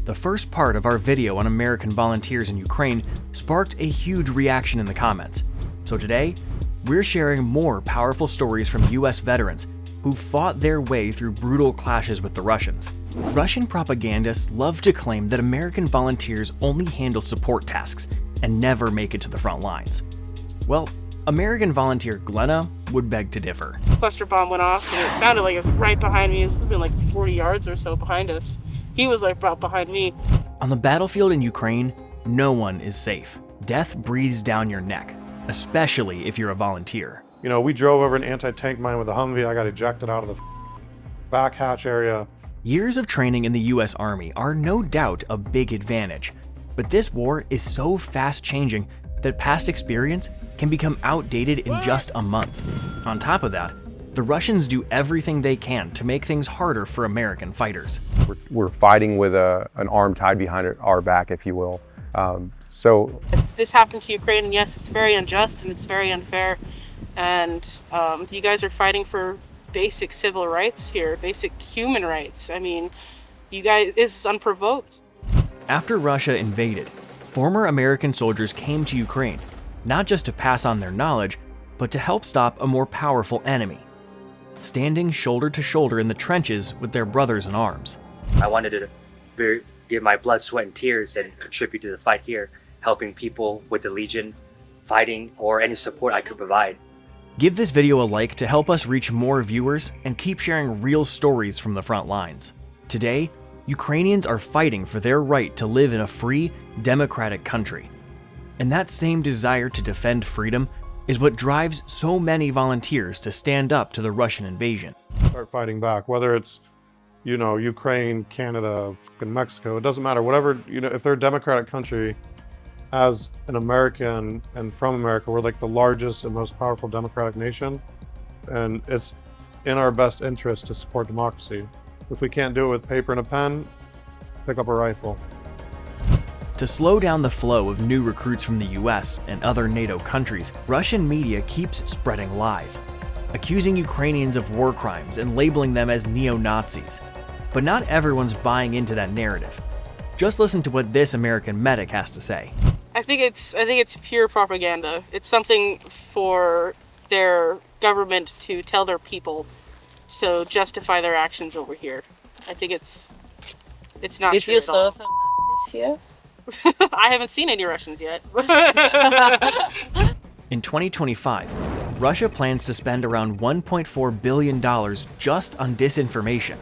The first part of our video on American volunteers in Ukraine sparked a huge reaction in the comments. So today, we're sharing more powerful stories from US veterans who fought their way through brutal clashes with the Russians. Russian propagandists love to claim that American volunteers only handle support tasks and never make it to the front lines. Well, American volunteer Glenna would beg to differ. Cluster bomb went off and it sounded like it was right behind me. It was like 40 yards or so behind us. He was like about behind me. On the battlefield in Ukraine, no one is safe. Death breathes down your neck, especially if you're a volunteer. You know, we drove over an anti-tank mine with a Humvee. I got ejected out of the back hatch area. Years of training in the US Army are no doubt a big advantage, but this war is so fast changing that past experience can become outdated in just a month. On top of that, the Russians do everything they can to make things harder for American fighters. We're fighting with an arm tied behind our back, if you will. This happened to Ukraine, and yes, it's very unjust and it's very unfair. And you guys are fighting for basic civil rights here, basic human rights. I mean, you guys, this is unprovoked. After Russia invaded, former American soldiers came to Ukraine, not just to pass on their knowledge, but to help stop a more powerful enemy, standing shoulder to shoulder in the trenches with their brothers in arms. I wanted to give my blood, sweat, and tears and contribute to the fight here, helping people with the Legion, fighting, or any support I could provide. Give this video a like to help us reach more viewers and keep sharing real stories from the front lines. Today, Ukrainians are fighting for their right to live in a free, democratic country. And that same desire to defend freedom is what drives so many volunteers to stand up to the Russian invasion. Start fighting back, whether it's, you know, Ukraine, Canada, Mexico, it doesn't matter. Whatever, you know, if they're a democratic country, as an American and from America, we're like the largest and most powerful democratic nation. And it's in our best interest to support democracy. If we can't do it with paper and a pen, pick up a rifle. To slow down the flow of new recruits from the US and other NATO countries, Russian media keeps spreading lies, accusing Ukrainians of war crimes and labeling them as neo-Nazis. But not everyone's buying into that narrative. Just listen to what this American medic has to say. I think it's pure propaganda. It's something for their government to tell their people to justify their actions over here. I think it's not Did true you at all. saw some Nazis here? I haven't seen any Russians yet. In 2025, Russia plans to spend around $1.4 billion just on disinformation,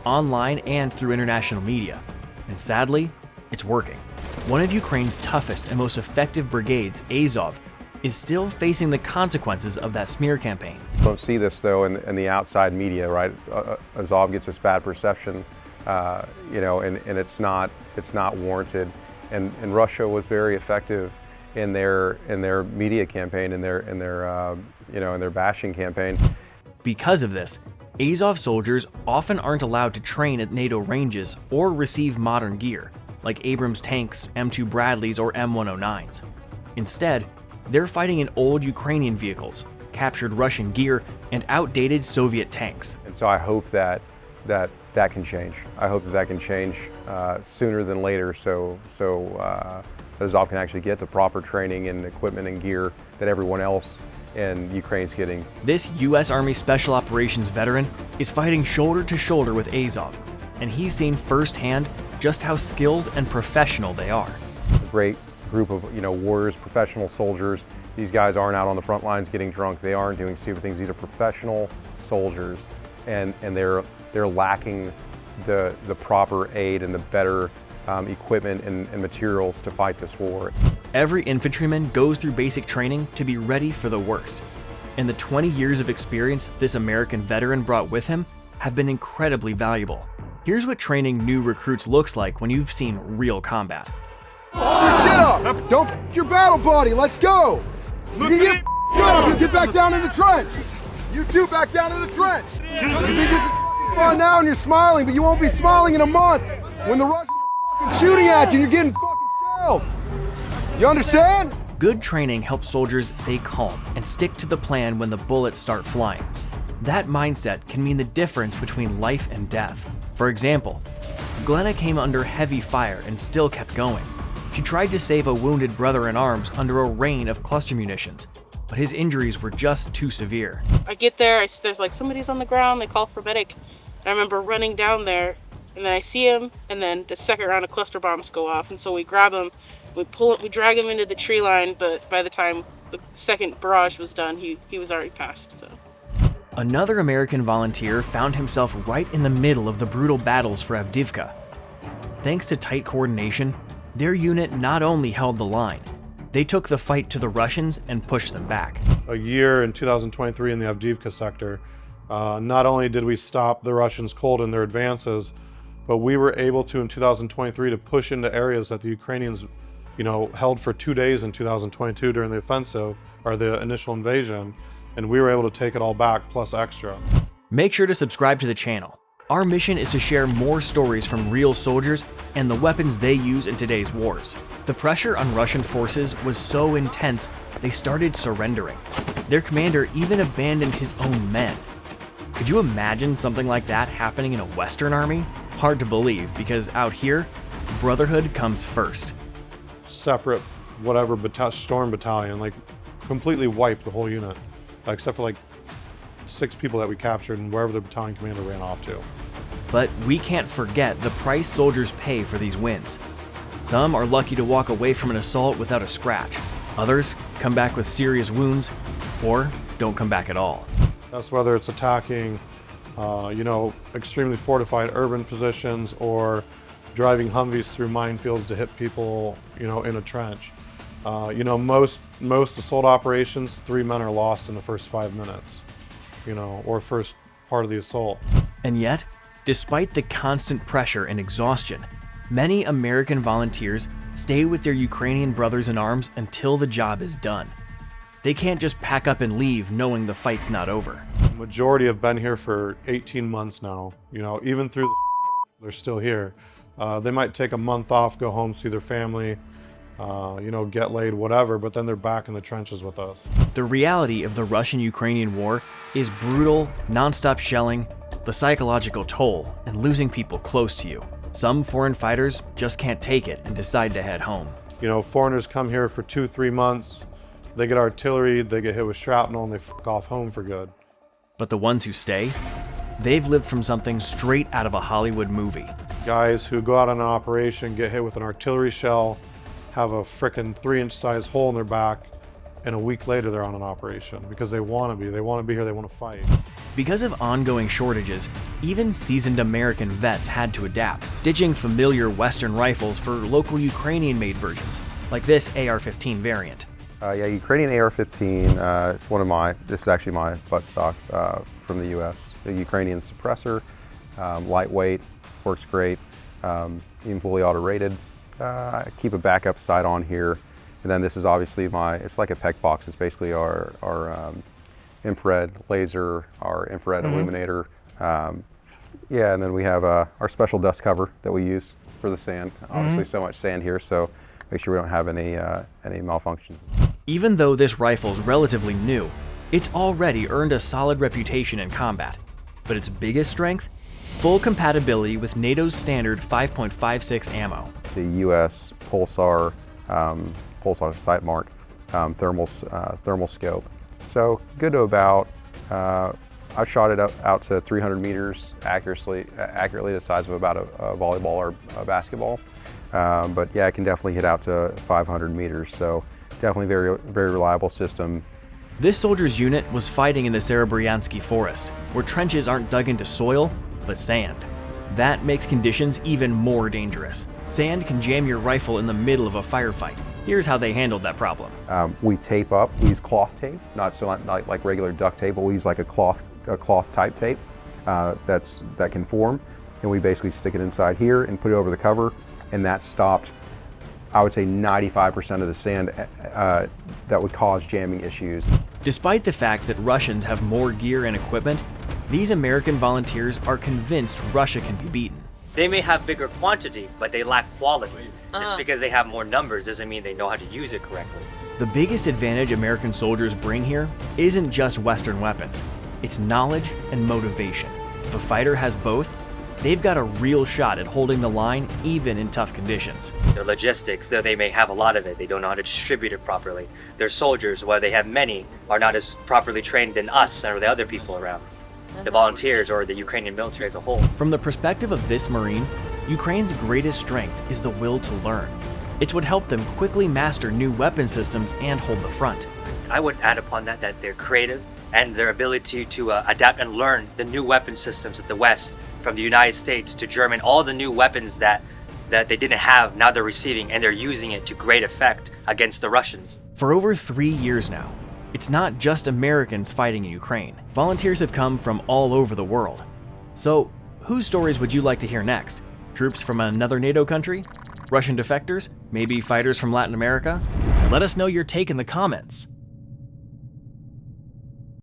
online and through international media. And sadly, it's working. One of Ukraine's toughest and most effective brigades, Azov, is still facing the consequences of that smear campaign. Don't see this though in the outside media, right? Azov gets this bad perception, you know, and it's not warranted. And Russia was very effective in their media campaign, in their bashing campaign. Because of this, Azov soldiers often aren't allowed to train at NATO ranges or receive modern gear, like Abrams tanks, M2 Bradleys, or M109s. Instead, they're fighting in old Ukrainian vehicles, captured Russian gear, and outdated Soviet tanks. And so I hope that can change. I hope that can change sooner than later, so Azov can actually get the proper training and equipment and gear that everyone else in Ukraine's getting. This US Army Special Operations veteran is fighting shoulder to shoulder with Azov, and he's seen firsthand just how skilled and professional they are. A great group of warriors, professional soldiers. These guys aren't out on the front lines getting drunk. They aren't doing stupid things. These are professional soldiers, and they're lacking the proper aid and the better equipment and materials to fight this war. Every infantryman goes through basic training to be ready for the worst, and the 20 years of experience this American veteran brought with him have been incredibly valuable. Here's what training new recruits looks like when you've seen real combat. Hold your shit up! Don't f*** your battle buddy, let's go! You can get shut up and get back down in the trench! You two back down in the trench! You think this is fun now and you're smiling, but you won't be smiling in a month when the Russians are fucking shooting at you and you're getting fucking shelled! You understand? Good training helps soldiers stay calm and stick to the plan when the bullets start flying. That mindset can mean the difference between life and death. For example, Glenna came under heavy fire and still kept going. She tried to save a wounded brother-in-arms under a rain of cluster munitions, but his injuries were just too severe. I get there, there's like somebody's on the ground, they call for medic. And I remember running down there, and then I see him, and then the second round of cluster bombs go off, and so we grab him, we drag him into the tree line, but by the time the second barrage was done, he was already passed, so. Another American volunteer found himself right in the middle of the brutal battles for Avdiivka. Thanks to tight coordination, their unit not only held the line, they took the fight to the Russians and pushed them back. A year in 2023 in the Avdiivka sector, not only did we stop the Russians cold in their advances, but we were able to, in 2023, to push into areas that the Ukrainians, held for 2 days in 2022 during the offensive, or the initial invasion, and we were able to take it all back, plus extra. Make sure to subscribe to the channel. Our mission is to share more stories from real soldiers and the weapons they use in today's wars. The pressure on Russian forces was so intense, they started surrendering. Their commander even abandoned his own men. Could you imagine something like that happening in a Western army? Hard to believe, because out here, brotherhood comes first. Separate, whatever, storm battalion, completely wiped the whole unit, except for 6 people that we captured and wherever the battalion commander ran off to. But we can't forget the price soldiers pay for these wins. Some are lucky to walk away from an assault without a scratch. Others come back with serious wounds, or don't come back at all. That's whether it's attacking, extremely fortified urban positions, or driving Humvees through minefields to hit people, in a trench. Most assault operations, 3 men are lost in the first 5 minutes, or first part of the assault. And yet, despite the constant pressure and exhaustion, many American volunteers stay with their Ukrainian brothers in arms until the job is done. They can't just pack up and leave knowing the fight's not over. The majority have been here for 18 months now, even through they're still here. They might take a month off, go home, see their family, get laid, whatever, but then they're back in the trenches with us. The reality of the Russian-Ukrainian war is brutal, non-stop shelling, the psychological toll, and losing people close to you. Some foreign fighters just can't take it and decide to head home. Foreigners come here for 2-3 months, they get artillery, they get hit with shrapnel, and they fuck off home for good. But the ones who stay, they've lived from something straight out of a Hollywood movie. Guys who go out on an operation, get hit with an artillery shell, have a frickin' 3-inch size hole in their back, and a week later they're on an operation because they want to be here, they want to fight. Because of ongoing shortages, even seasoned American vets had to adapt, ditching familiar Western rifles for local Ukrainian-made versions, like this AR-15 variant. Ukrainian AR-15, this is actually my buttstock from the US. The Ukrainian suppressor, lightweight, works great, even fully auto-rated. I keep a backup sight on here. And then this is obviously it's like a PEC box. It's basically our infrared laser, our infrared illuminator. And then we have our special dust cover that we use for the sand. Obviously so much sand here, so make sure we don't have any malfunctions. Even though this rifle's relatively new, it's already earned a solid reputation in combat. But its biggest strength? Full compatibility with NATO's standard 5.56 ammo. The US Pulsar sight mark thermal scope. So good to about, I've shot it out to 300 meters accurately the size of about a volleyball or a basketball. But yeah, it can definitely hit out to 500 meters. So definitely very, very reliable system. This soldier's unit was fighting in the Serebryansky forest, where trenches aren't dug into soil, but sand. That makes conditions even more dangerous. Sand can jam your rifle in the middle of a firefight. Here's how they handled that problem. We tape up. We use cloth tape, not like regular duct tape, but we use like a cloth type tape that can form, and we basically stick it inside here and put it over the cover, and that stopped, I would say, 95% of the sand that would cause jamming issues. Despite the fact that Russians have more gear and equipment, these American volunteers are convinced Russia can be beaten. They may have bigger quantity, but they lack quality. Just because they have more numbers doesn't mean they know how to use it correctly. The biggest advantage American soldiers bring here isn't just Western weapons. It's knowledge and motivation. If a fighter has both, they've got a real shot at holding the line even in tough conditions. Their logistics, though they may have a lot of it, they don't know how to distribute it properly. Their soldiers, while they have many, are not as properly trained than us or the other people around. The volunteers or the Ukrainian military as a whole. From the perspective of this Marine, Ukraine's greatest strength is the will to learn. It's what helped them quickly master new weapon systems and hold the front. I would add upon that they're creative and their ability to adapt and learn the new weapon systems of the West, from the United States to German, all the new weapons that they didn't have, now they're receiving, and they're using it to great effect against the Russians. For over 3 years now, it's not just Americans fighting in Ukraine. Volunteers have come from all over the world. So, whose stories would you like to hear next? Troops from another NATO country? Russian defectors? Maybe fighters from Latin America? Let us know your take in the comments.